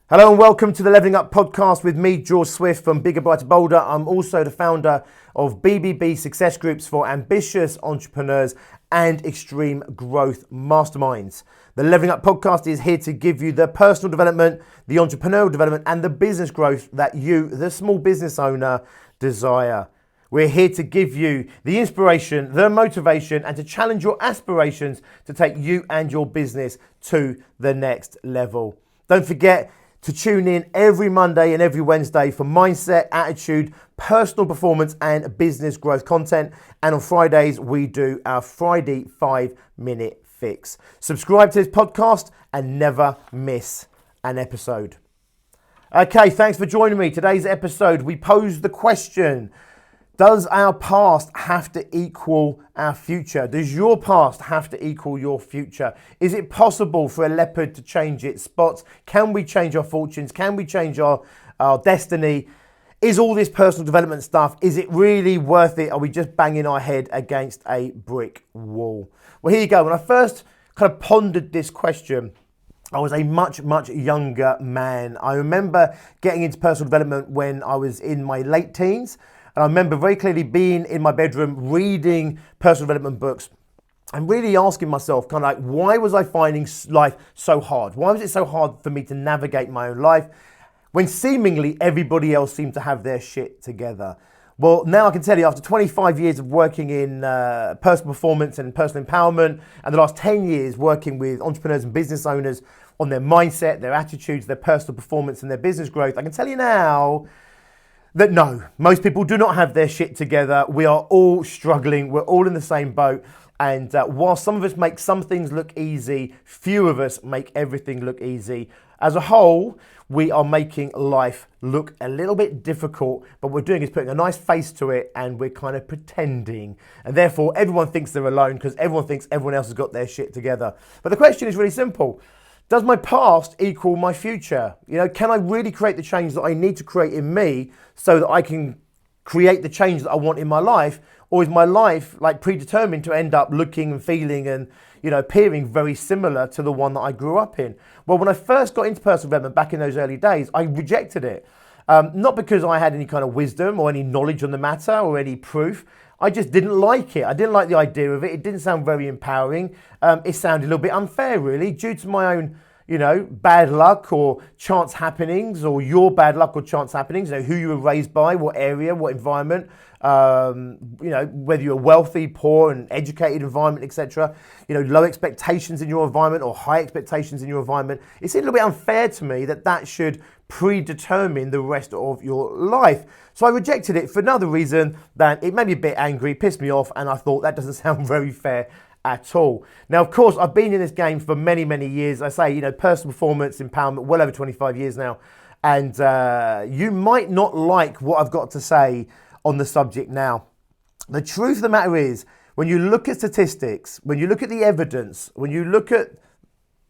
Hello and welcome to the Leveling Up podcast with me, George Swift from Bigger, Brighter, Bolder. I'm also the founder of BBB Success Groups for ambitious entrepreneurs and extreme growth masterminds. The Leveling Up podcast is here to give you the personal development, the entrepreneurial development, and the business growth that you, the small business owner, desire. We're here to give you the inspiration, the motivation, and to challenge your aspirations to take you and your business to the next level. Don't forget to tune in every Monday and every Wednesday for mindset, attitude, personal performance, and business growth content. And on Fridays, we do our Friday 5-minute fix. Subscribe to this podcast and never miss an episode. Okay, thanks for joining me. Today's episode, we pose the question: does our past have to equal our future? Does your past have to equal your future? Is it possible for a leopard to change its spots? Can we change our fortunes? Can we change our destiny? Is all this personal development stuff, is it really worth it? Are we just banging our head against a brick wall? Well, here you go. When I first kind of pondered this question, I was a much younger man. I remember getting into personal development when I was in my late teens. And I remember very clearly being in my bedroom, reading personal development books and really asking myself kind of like, why was I finding life so hard? Why was it so hard for me to navigate my own life when seemingly everybody else seemed to have their shit together? Well, now I can tell you, after 25 years of working in personal performance and personal empowerment, and the last 10 years working with entrepreneurs and business owners on their mindset, their attitudes, their personal performance and their business growth, I can tell you now that no, most people do not have their shit together. We are all struggling. We're all in the same boat. And while some of us make some things look easy, few of us make everything look easy. As a whole, we are making life look a little bit difficult, but what we're doing is putting a nice face to it and we're kind of pretending. And therefore, everyone thinks they're alone because everyone thinks everyone else has got their shit together. But the question is really simple. Does my past equal my future? You know, can I really create the change that I need to create in me so that I can create the change that I want in my life? Or is my life like predetermined to end up looking and feeling and, you know, appearing very similar to the one that I grew up in? Well, when I first got into personal development back in those early days, I rejected it. Not because I had any kind of wisdom or any knowledge on the matter or any proof. I just didn't like it. I didn't like the idea of it. It didn't sound very empowering. It sounded a little bit unfair, really, due to my own, you know, bad luck or chance happenings, or your bad luck or chance happenings, you know, who you were raised by, what area, what environment, you know, whether you're wealthy, poor, and educated environment, etc. You know, low expectations in your environment or high expectations in your environment. It seemed a little bit unfair to me that that should predetermine the rest of your life. So I rejected it for another reason than it made me a bit angry, pissed me off, and I thought that doesn't sound very fair at all. Now, of course, I've been in this game for many years. I say, you know, personal performance, empowerment, well over 25 years now. And you might not like what I've got to say on the subject now. The truth of the matter is, when you look at statistics, when you look at the evidence, when you look at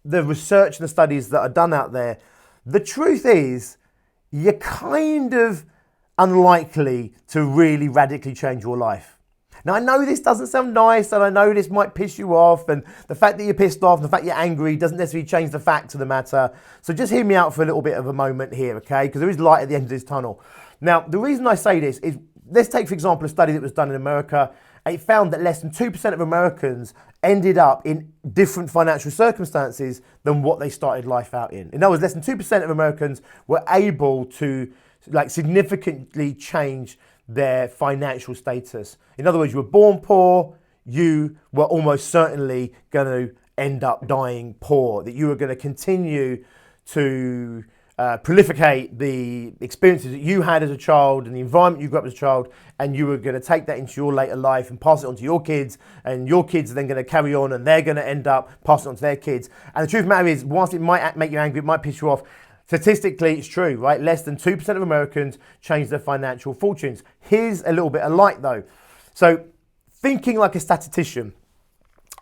the research and the studies that are done out there, the truth is you're kind of unlikely to really radically change your life. Now, I know this doesn't sound nice, and I know this might piss you off, and the fact that you're pissed off and the fact you're angry doesn't necessarily change the facts of the matter. So just hear me out for a little bit of a moment here, okay? Because there is light at the end of this tunnel. Now, the reason I say this is, let's take, for example, a study that was done in America. It found that less than 2% of Americans ended up in different financial circumstances than what they started life out in. In other words, less than 2% of Americans were able to significantly change their financial status. In other words, you were born poor, you were almost certainly going to end up dying poor, that you were going to continue to proliferate the experiences that you had as a child and the environment you grew up as a child, and you were going to take that into your later life and pass it on to your kids, and your kids are then going to carry on and they're going to end up passing it on to their kids. And the truth of the matter is, whilst it might make you angry, it might piss you off, statistically, it's true, right? Less than 2% of Americans change their financial fortunes. Here's a little bit of light, though. So, thinking like a statistician,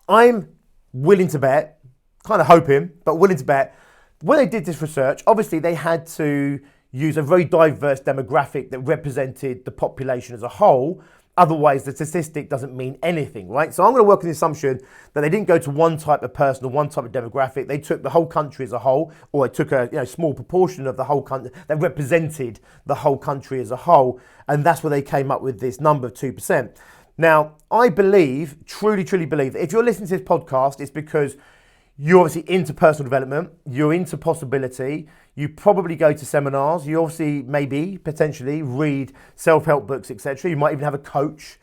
I'm willing to bet, kind of hoping, but willing to bet, when they did this research, obviously they had to use a very diverse demographic that represented the population as a whole. Otherwise, the statistic doesn't mean anything, right? So I'm going to work on the assumption that they didn't go to one type of person or one type of demographic. They took the whole country as a whole, or they took a small proportion of the whole country that represented the whole country as a whole, and that's where they came up with this number of 2%. Now, I believe, truly believe, that if you're listening to this podcast, it's because you're obviously into personal development, you're into possibility, you probably go to seminars, you obviously maybe, potentially read self-help books, etc. You might even have a coach.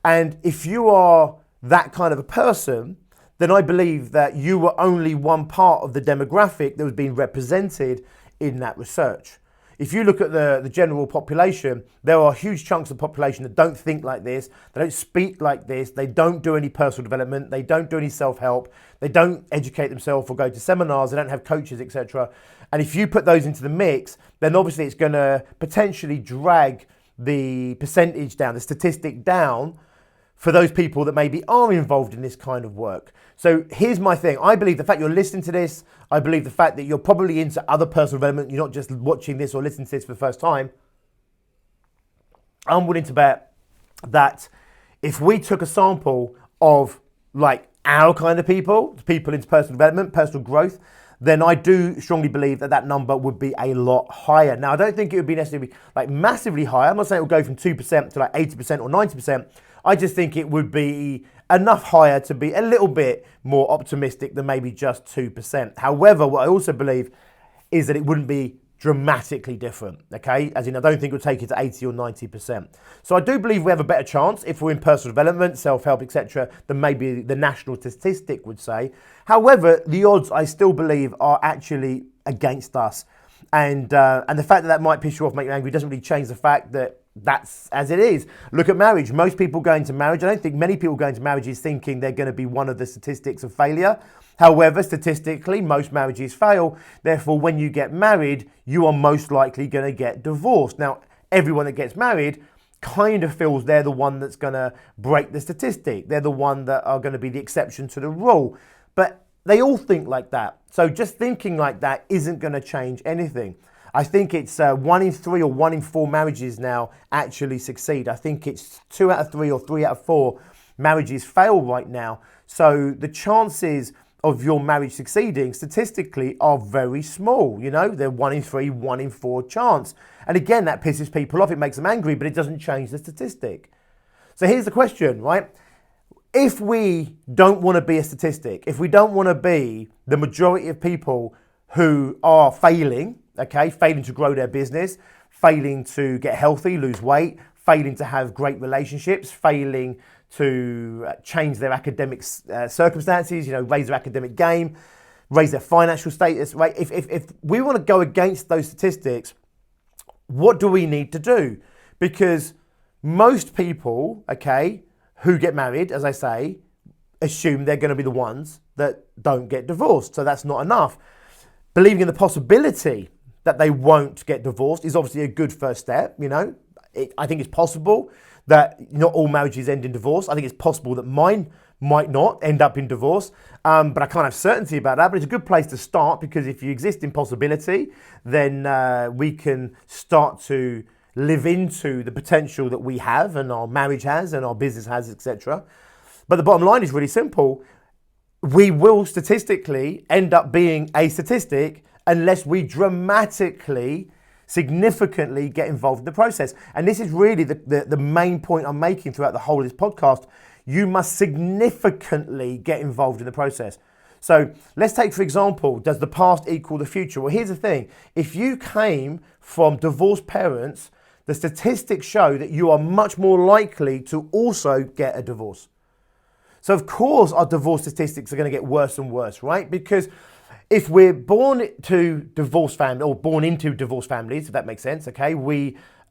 And if you are that kind of a person, then I believe that you were only one part of the demographic that was being represented in that research. If you look at the general population, there are huge chunks of the population that don't think like this, they don't speak like this, they don't do any personal development, they don't do any self-help, they don't educate themselves or go to seminars, they don't have coaches, etc. And if you put those into the mix, then obviously it's going to potentially drag the percentage down, the statistic down, for those people that maybe are involved in this kind of work. So here's my thing. I believe the fact you're listening to this, I believe the fact that you're probably into other personal development, you're not just watching this or listening to this for the first time, I'm willing to bet that if we took a sample of like our kind of people into personal development, personal growth, then I do strongly believe that that number would be a lot higher. Now, I don't think it would be necessarily like massively higher. I'm not saying it would go from 2% to like 80% or 90%. I just think it would be enough higher to be a little bit more optimistic than maybe just 2%. However, what I also believe is that it wouldn't be dramatically different, okay? As in, I don't think it would take it to 80 or 90%. So I do believe we have a better chance if we're in personal development, self-help, etc., than maybe the national statistic would say. However, the odds, I still believe, are actually against us. And the fact that that might piss you off, make you angry, doesn't really change the fact that that's as it is. Look at marriage. Most people go into marriage, I don't think many people go into marriages thinking they're going to be one of the statistics of failure. However, statistically, most marriages fail. Therefore, when you get married, you are most likely going to get divorced. Now, everyone that gets married kind of feels they're the one that's going to break the statistic. They're the one that are going to be the exception to the rule. But they all think like that. So just thinking like that isn't going to change anything. I think it's 1 in 3 or 1 in 4 marriages now actually succeed. I think it's 2 out of 3 or 3 out of 4 marriages fail right now. So the chances of your marriage succeeding statistically are very small. You know, they're 1 in 3, 1 in 4 chance. And again, that pisses people off. It makes them angry, but it doesn't change the statistic. So here's the question, right? If we don't want to be a statistic, if we don't want to be the majority of people who are failing, okay, failing to grow their business, failing to get healthy, lose weight, failing to have great relationships, failing to change their academic circumstances, you know, raise their academic game, raise their financial status, right? If we want to go against those statistics, what do we need to do? Because most people, okay, who get married, as I say, assume they're going to be the ones that don't get divorced. So that's not enough. Believing in the possibility that they won't get divorced is obviously a good first step, you know. I think it's possible that not all marriages end in divorce. I think it's possible that mine might not end up in divorce, but I can't have certainty about that. But it's a good place to start, because if you exist in possibility, then we can start to live into the potential that we have and our marriage has and our business has, etc. But the bottom line is really simple. We will statistically end up being a statistic unless we dramatically, significantly get involved in the process. And this is really the main point I'm making throughout the whole of this podcast. You must significantly get involved in the process. So let's take, for example, does the past equal the future? Well, here's the thing. If you came from divorced parents, the statistics show that you are much more likely to also get a divorce. So of course our divorce statistics are going to get worse and worse, right? Because if we're born to divorced family or born into divorced families, if that makes sense, okay,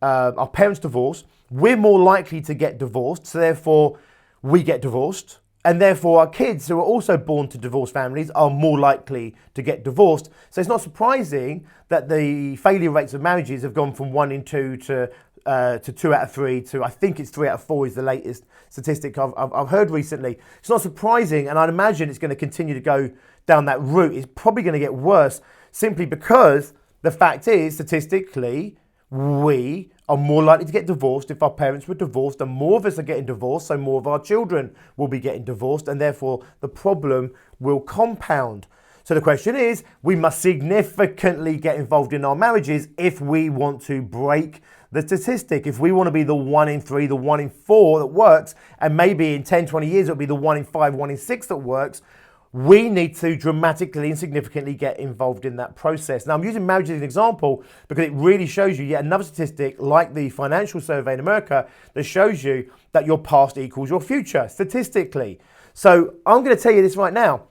our parents divorce, we're more likely to get divorced, so therefore we get divorced, and therefore our kids who are also born to divorced families are more likely to get divorced. So it's not surprising that the failure rates of marriages have gone from 1 in 2 to 2 out of 3 to, I think it's 3 out of 4 is the latest statistic I've heard recently. It's not surprising, and I'd imagine it's going to continue to go down that route. It's probably going to get worse simply because the fact is, statistically, we are more likely to get divorced. If our parents were divorced, and more of us are getting divorced, so more of our children will be getting divorced, and therefore the problem will compound. So the question is, we must significantly get involved in our marriages if we want to break the statistic. If we want to be the 1 in 3, the 1 in 4 that works, and maybe in 10, 20 years it'll be the 1 in 5, 1 in 6 that works, we need to dramatically and significantly get involved in that process. Now, I'm using marriage as an example because it really shows you yet another statistic, like the financial survey in America, that shows you that your past equals your future statistically. So I'm going to tell you this right now.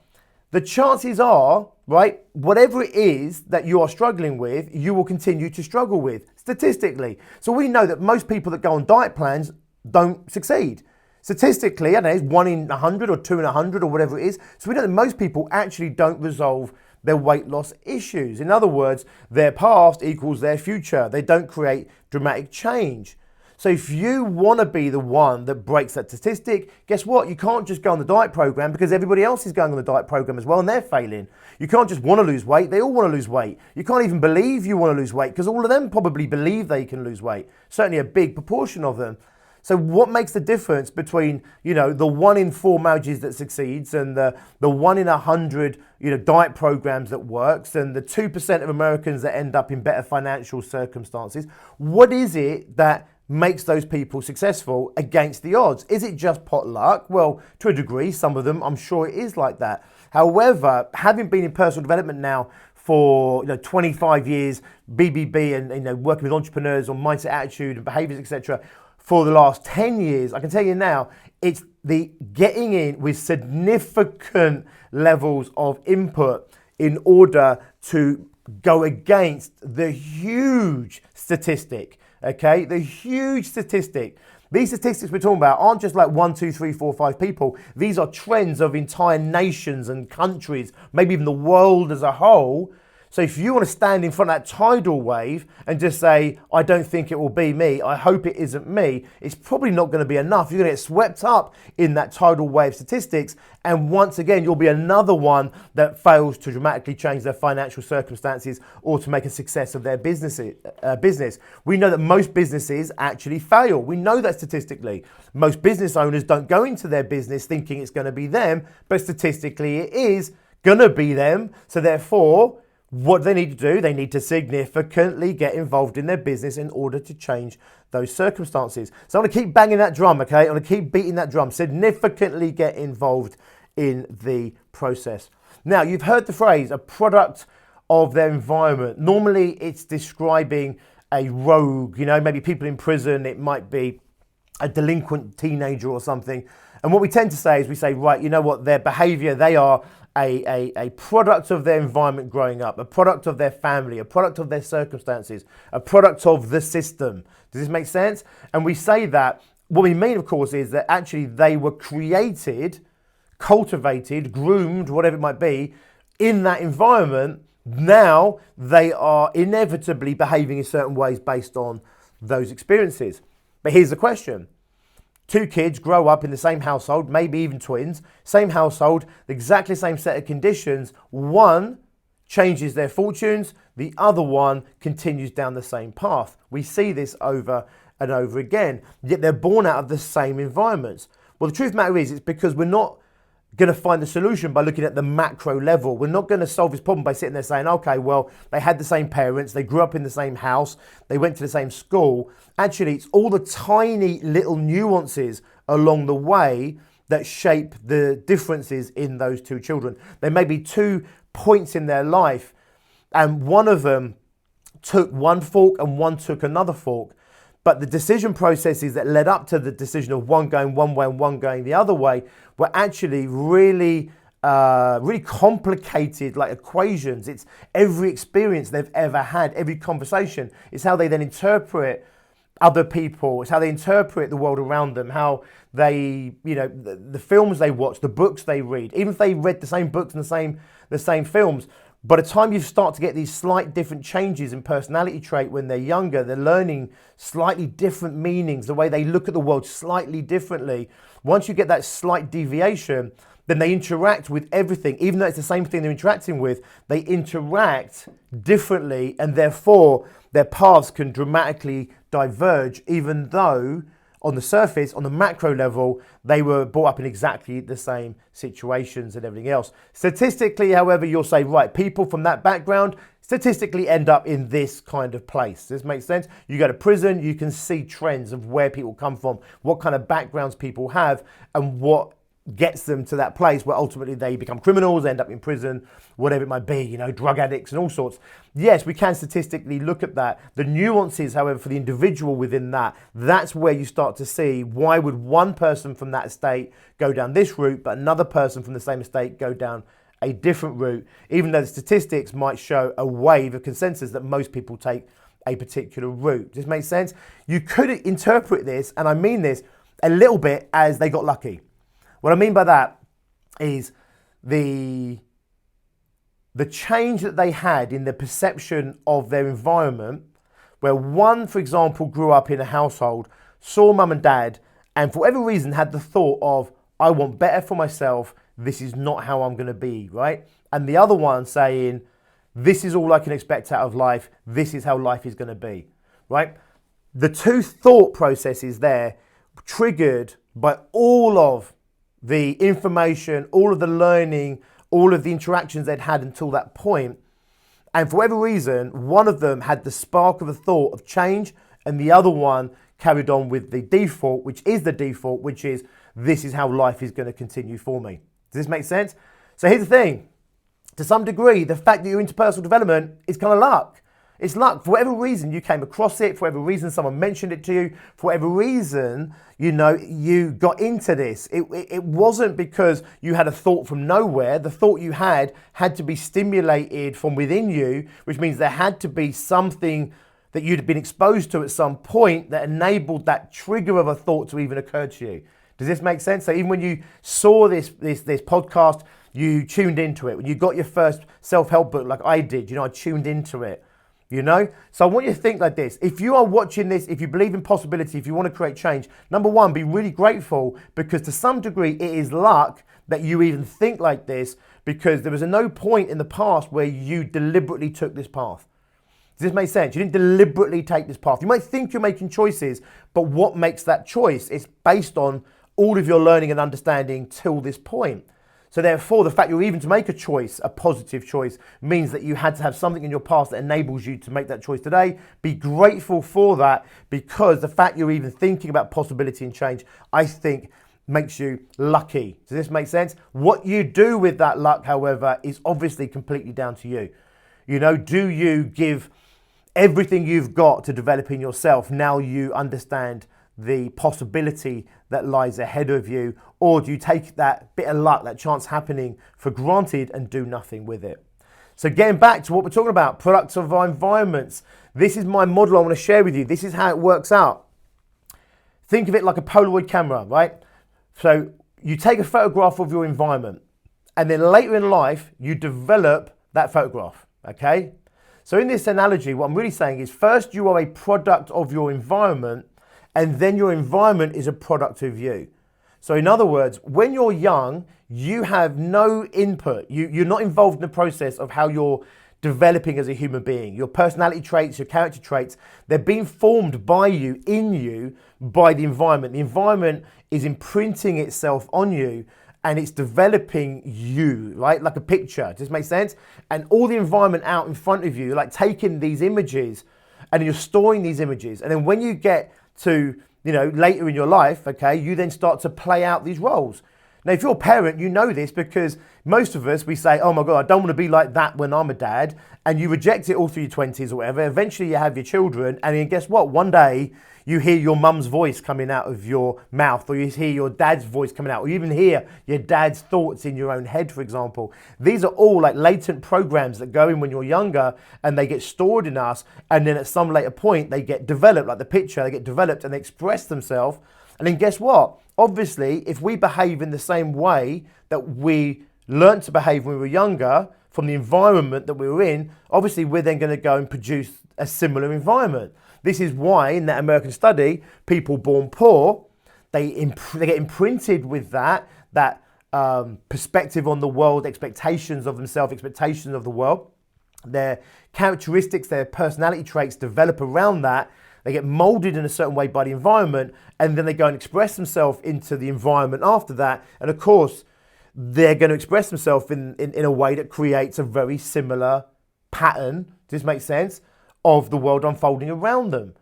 The chances are, right, whatever it is that you are struggling with, you will continue to struggle with statistically. So we know that most people that go on diet plans don't succeed. Statistically, I don't know, it's 1 in 100 or 2 in 100 or whatever it is. So we know that most people actually don't resolve their weight loss issues. In other words, their past equals their future. They don't create dramatic change. So if you want to be the one that breaks that statistic, guess what? You can't just go on the diet program because everybody else is going on the diet program as well and they're failing. You can't just want to lose weight. They all want to lose weight. You can't even believe you want to lose weight because all of them probably believe they can lose weight. Certainly a big proportion of them. So what makes the difference between, the 1 in 4 marriages that succeeds and the 1 in 100, diet programs that works and the 2% of Americans that end up in better financial circumstances? What is it that makes those people successful against the odds? Is it just pot luck? Well, to a degree, some of them, I'm sure it is like that. However, having been in personal development now for 25 years, BBB and working with entrepreneurs on mindset, attitude and behaviors, etc., for the last 10 years, I can tell you now, it's the getting in with significant levels of input in order to go against the huge statistic, okay? The huge statistic. These statistics we're talking about aren't just like 1, 2, 3, 4, 5 people. These are trends of entire nations and countries, maybe even the world as a whole. So if you want to stand in front of that tidal wave and just say, I don't think it will be me, I hope it isn't me, it's probably not going to be enough. You're going to get swept up in that tidal wave statistics. And once again, you'll be another one that fails to dramatically change their financial circumstances or to make a success of their business. We know that most businesses actually fail. We know that statistically. Most business owners don't go into their business thinking it's going to be them, but statistically it is going to be them. So therefore, what they need to do, they need to significantly get involved in their business in order to change those circumstances. So I'm going to keep banging that drum, okay? I'm going to keep beating that drum. Significantly get involved in the process. Now, you've heard the phrase, a product of their environment. Normally, it's describing a rogue, maybe people in prison. It might be a delinquent teenager or something. And what we tend to say is we say, right, you know what, their behavior, they are a product of their environment growing up, a product of their family, a product of their circumstances, a product of the system. Does this make sense? And we say that, what we mean, of course, is that actually they were created, cultivated, groomed, whatever it might be, in that environment. Now they are inevitably behaving in certain ways based on those experiences. But here's the question. 2 kids grow up in the same household, maybe even twins, same household, exactly the same set of conditions. One changes their fortunes, the other one continues down the same path. We see this over and over again, yet they're born out of the same environments. Well, the truth of the matter is, it's because we're not going to find the solution by looking at the macro level. We're not going to solve this problem by sitting there saying, okay, well, they had the same parents, they grew up in the same house, they went to the same school. Actually, it's all the tiny little nuances along the way that shape the differences in those 2 children. There may be 2 points in their life, and one of them took one fork and one took another fork. But the decision processes that led up to the decision of one going one way and one going the other way were actually really complicated, like equations. It's every experience they've ever had, every conversation. It's how they then interpret other people. It's how they interpret the world around them, how they, the films they watch, the books they read. Even if they read the same books and the same films, by the time you start to get these slight different changes in personality trait when they're younger, they're learning slightly different meanings, the way they look at the world slightly differently. Once you get that slight deviation, then they interact with everything. Even though it's the same thing they're interacting with, they interact differently, and therefore their paths can dramatically diverge, even though on the surface, on the macro level, they were brought up in exactly the same situations and everything else. Statistically, however, you'll say, right, people from that background statistically end up in this kind of place. Does this make sense? You go to prison, you can see trends of where people come from, what kind of backgrounds people have, and what gets them to that place where ultimately they become criminals, end up in prison, whatever it might be, you know, drug addicts and all sorts. Yes, we can statistically look at that. The nuances, however, for the individual within that, that's where you start to see why would one person from that estate go down this route, but another person from the same estate go down a different route, even though the statistics might show a wave of consensus that most people take a particular route. Does this make sense? You could interpret this, and I mean this, a little bit as they got lucky. What I mean by that is the change that they had in the perception of their environment, where one, for example, grew up in a household, saw mum and dad, and for whatever reason had the thought of, I want better for myself, this is not how I'm going to be, right? And the other one saying, this is all I can expect out of life, this is how life is going to be, right? The two thought processes there triggered by all of the information, all of the learning, all of the interactions they'd had until that point. And for whatever reason, one of them had the spark of a thought of change, and the other one carried on with the default, which is the default, which is, this is how life is going to continue for me. Does this make sense? So here's the thing. To some degree, the fact that you're into personal development is kind of luck. It's luck. For whatever reason, you came across it. For whatever reason, someone mentioned it to you. For whatever reason, you know, you got into this. It wasn't because you had a thought from nowhere. The thought you had to be stimulated from within you, which means there had to be something that you'd been exposed to at some point that enabled that trigger of a thought to even occur to you. Does this make sense? So even when you saw this podcast, you tuned into it. When you got your first self-help book, like I did, you know, I tuned into it. You know? So I want you to think like this. If you are watching this, if you believe in possibility, if you want to create change, number one, be really grateful, because to some degree it is luck that you even think like this, because there was no point in the past where you deliberately took this path. Does this make sense? You didn't deliberately take this path. You might think you're making choices, but what makes that choice is based on all of your learning and understanding till this point. So therefore, the fact you're even to make a choice, a positive choice, means that you had to have something in your past that enables you to make that choice today. Be grateful for that, because the fact you're even thinking about possibility and change, I think, makes you lucky. Does this make sense? What you do with that luck, however, is obviously completely down to you. You know, do you give everything you've got to developing yourself now you understand the possibility that lies ahead of you, or do you take that bit of luck, that chance happening for granted and do nothing with it? So getting back to what we're talking about, products of our environments. This is my model I want to share with you. This is how it works out. Think of it like a Polaroid camera, right? So you take a photograph of your environment, and then later in life, you develop that photograph, okay? So in this analogy, what I'm really saying is, first you are a product of your environment, and then your environment is a product of you. So in other words, when you're young, you have no input. You're not involved in the process of how you're developing as a human being. Your personality traits, your character traits, they're being formed by you, in you, by the environment. The environment is imprinting itself on you, and it's developing you, right? Like a picture. Does this make sense? And all the environment out in front of you, like taking these images, and you're storing these images. And then when you get to, you know, later in your life, okay, you then start to play out these roles. Now, if you're a parent, you know this, because most of us, we say, oh my God, I don't want to be like that when I'm a dad. And you reject it all through your 20s or whatever. Eventually you have your children, and then guess what? One day you hear your mum's voice coming out of your mouth, or you hear your dad's voice coming out, or you even hear your dad's thoughts in your own head, for example. These are all like latent programs that go in when you're younger, and they get stored in us. And then at some later point, they get developed, like the picture, they get developed and they express themselves. And then guess what? Obviously, if we behave in the same way that we learned to behave when we were younger, from the environment that we were in, obviously we're then going to go and produce a similar environment. This is why in that American study, people born poor, they get imprinted with that perspective on the world, expectations of themselves, expectations of the world. Their characteristics, their personality traits develop around that. They get molded in a certain way by the environment, and then they go and express themselves into the environment after that. And of course, they're going to express themselves in a way that creates a very similar pattern, does this make sense, of the world unfolding around them.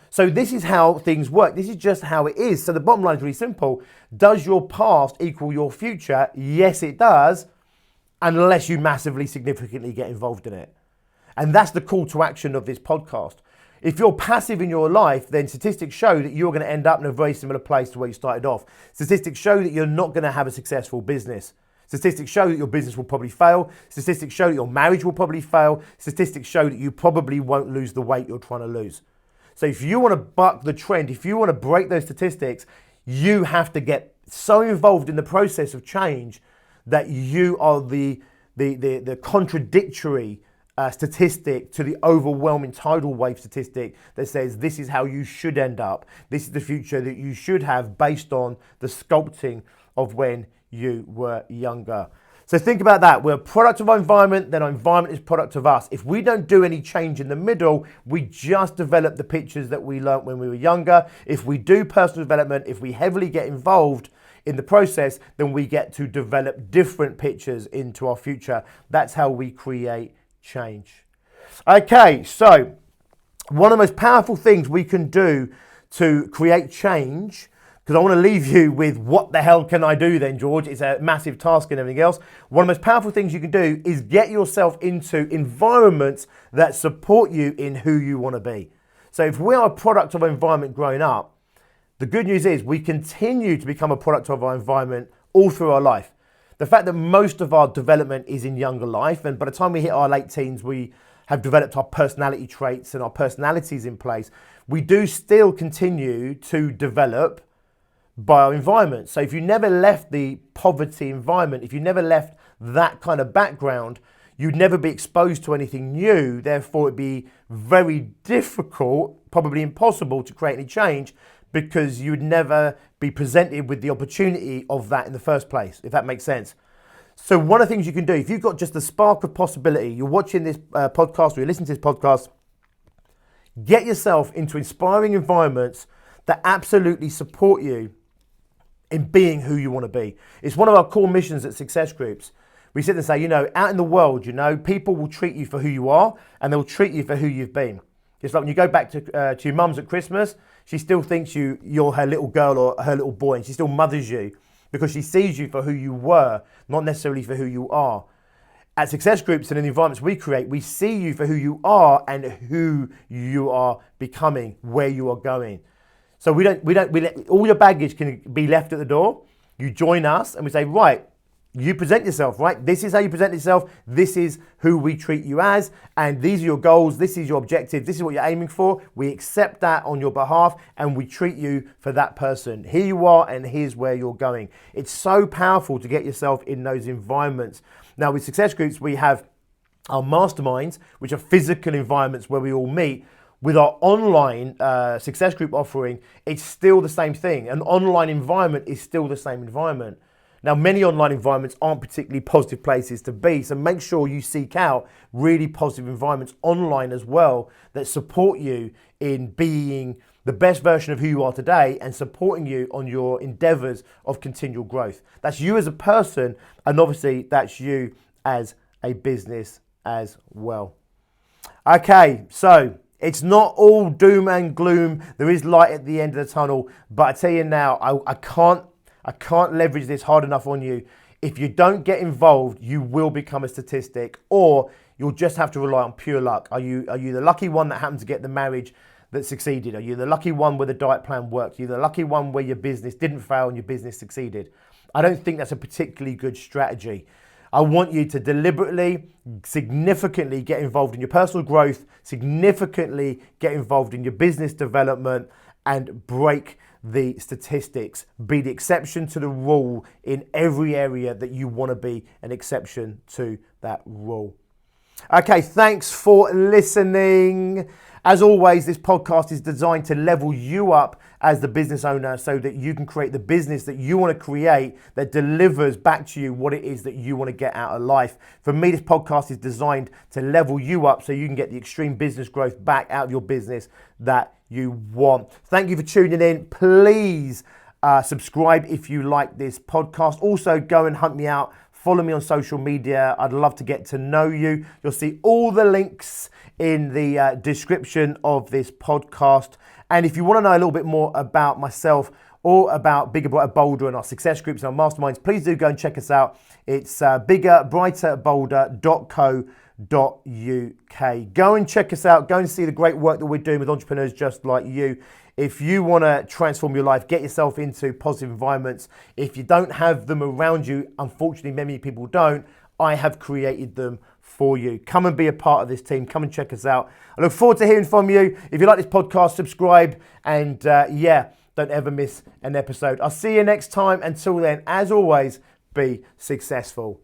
So this is how things work. This is just how it is. So the bottom line is really simple. Does your past equal your future? Yes, it does, unless you massively, significantly get involved in it. And that's the call to action of this podcast. If you're passive in your life, then statistics show that you're going to end up in a very similar place to where you started off. Statistics show that you're not going to have a successful business. Statistics show that your business will probably fail. Statistics show that your marriage will probably fail. Statistics show that you probably won't lose the weight you're trying to lose. So if you want to buck the trend, if you want to break those statistics, you have to get so involved in the process of change that you are the contradictory statistic to the overwhelming tidal wave statistic that says this is how you should end up. This is the future that you should have based on the sculpting of when you were younger. So think about that. We're a product of our environment, then our environment is a product of us. If we don't do any change in the middle, we just develop the pictures that we learnt when we were younger. If we do personal development, if we heavily get involved in the process, then we get to develop different pictures into our future. That's how we create change. Okay, so one of the most powerful things we can do to create change, because I want to leave you with what the hell can I do then, George? It's a massive task and everything else. One of the most powerful things you can do is get yourself into environments that support you in who you want to be. So if we are a product of our environment growing up, the good news is we continue to become a product of our environment all through our life. The fact that most of our development is in younger life, and by the time we hit our late teens, we have developed our personality traits and our personalities in place, we do still continue to develop by our environment. So if you never left the poverty environment, if you never left that kind of background, you'd never be exposed to anything new. Therefore, it'd be very difficult, probably impossible to create any change, because you would never be presented with the opportunity of that in the first place, if that makes sense. So one of the things you can do, if you've got just a spark of possibility, you're watching this podcast or you're listening to this podcast, get yourself into inspiring environments that absolutely support you in being who you want to be. It's one of our core missions at Success Groups. We sit and say, out in the world, people will treat you for who you are and they'll treat you for who you've been. It's like when you go back to your mum's at Christmas, she still thinks you're her little girl or her little boy, and she still mothers you because she sees you for who you were, not necessarily for who you are. At Success Groups and in the environments we create, we see you for who you are and who you are becoming, where you are going. So we let all your baggage can be left at the door. You join us and we say, right, you present yourself, right? This is how you present yourself. This is who we treat you as. And these are your goals. This is your objective. This is what you're aiming for. We accept that on your behalf and we treat you for that person. Here you are and here's where you're going. It's so powerful to get yourself in those environments. Now with Success Groups, we have our masterminds, which are physical environments where we all meet. With our online Success Group offering, it's still the same thing. An online environment is still the same environment. Now, many online environments aren't particularly positive places to be, so make sure you seek out really positive environments online as well that support you in being the best version of who you are today and supporting you on your endeavors of continual growth. That's you as a person, and obviously that's you as a business as well. Okay, so it's not all doom and gloom. There is light at the end of the tunnel, but I tell you now, I can't leverage this hard enough on you. If you don't get involved, you will become a statistic, or you'll just have to rely on pure luck. Are you the lucky one that happened to get the marriage that succeeded? Are you the lucky one where the diet plan worked? Are you the lucky one where your business didn't fail and your business succeeded? I don't think that's a particularly good strategy. I want you to deliberately, significantly get involved in your personal growth, significantly get involved in your business development, and break the statistics. Be the exception to the rule in every area that you want to be an exception to that rule. Okay, thanks for listening. As always, this podcast is designed to level you up as the business owner so that you can create the business that you want to create that delivers back to you what it is that you want to get out of life. For me, this podcast is designed to level you up so you can get the extreme business growth back out of your business that you want. Thank you for tuning in. Please subscribe if you like this podcast. Also, go and hunt me out. Follow me on social media. I'd love to get to know you. You'll see all the links in the description of this podcast. And if you want to know a little bit more about myself or about Bigger, Brighter, Bolder and our success groups and our masterminds, please do go and check us out. It's biggerbrighterbolder.co.uk. Go and check us out. Go and see the great work that we're doing with entrepreneurs just like you. If you want to transform your life, get yourself into positive environments. If you don't have them around you, unfortunately many people don't, I have created them for you. Come and be a part of this team. Come and check us out. I look forward to hearing from you. If you like this podcast, subscribe and don't ever miss an episode. I'll see you next time. Until then, as always, be successful.